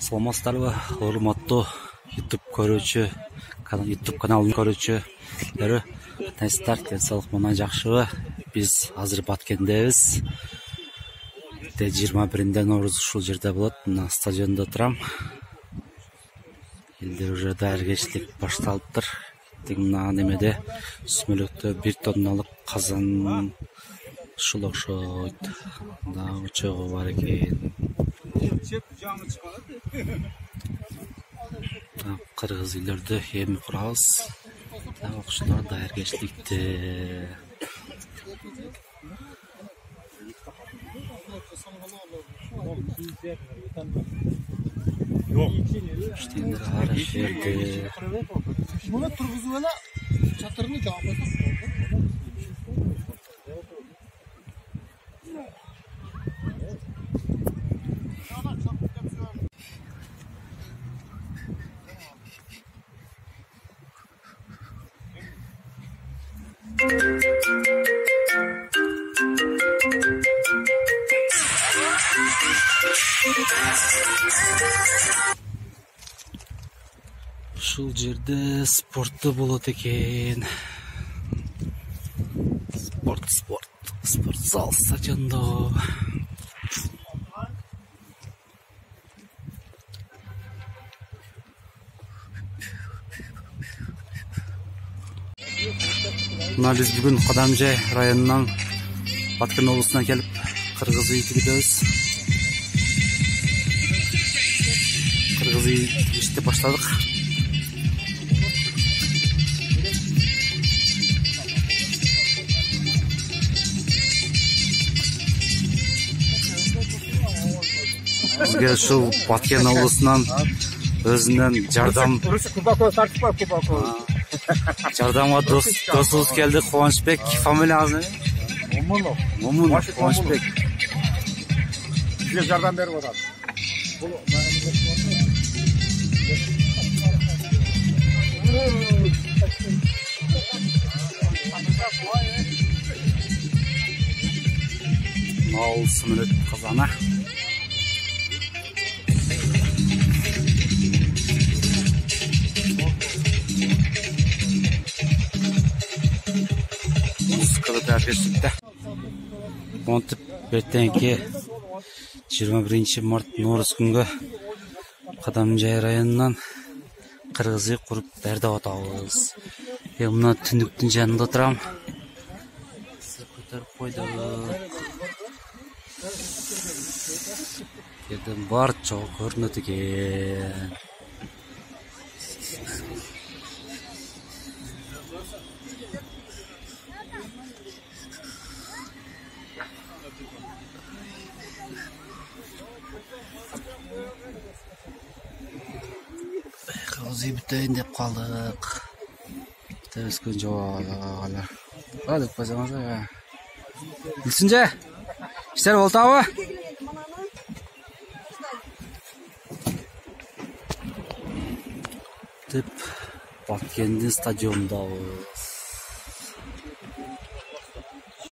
Саламатсыздарбы, урматтуу YouTube көрүүчү, YouTube каналын көрүүчүлөрү. Кандайсыздар, денсаулык менен жакшыбы? Биз азыр Баткендебиз. 21-нде Нооруз ушул жерде болот. Мына стадиондо турам. Элдер уже даяргечилик башталыптыр. Мына немеде сүмөлөктө 1 тонналык казан ушул окшойт. Да учогу бар экен. Кыргыз үйлөрдө эми курабыз. Окуучулар даяргечиликте. İşte her yerde. Bunu turguzu böyle çatırını kapatır. Ушул жерде спортту болот экен. Спорт зал стадиондо. Мына биз бүгүн Кадамжай районунан Баткен облусуна келип кыргыз үй тигибиз. Кыргыз үй тигишти баштадык. Бизге ушул Баткен облусунан өзүнөн жардамга досубуз келди. Кубанычбек, фамилияңыз эмне? Момунов Кубанычбек. Бизге жардам берип атат. Мал сүмөлөт казана. Монтип эртеңки 21 март Нооруз күнгө Кадамжай районунан кыргыз үй куруп даярдап атабыз. Мына түндүктүн жанында турам. Көтөрүп койдук. Жерден бар чогуу көрүнөт экен. Кыргыз үй бүтөйүн деп калдык. Өскөн жобалар. Кадык базаңызга. Илсинже? Иштер болтабы? Деп Баткендин стадиондабыз.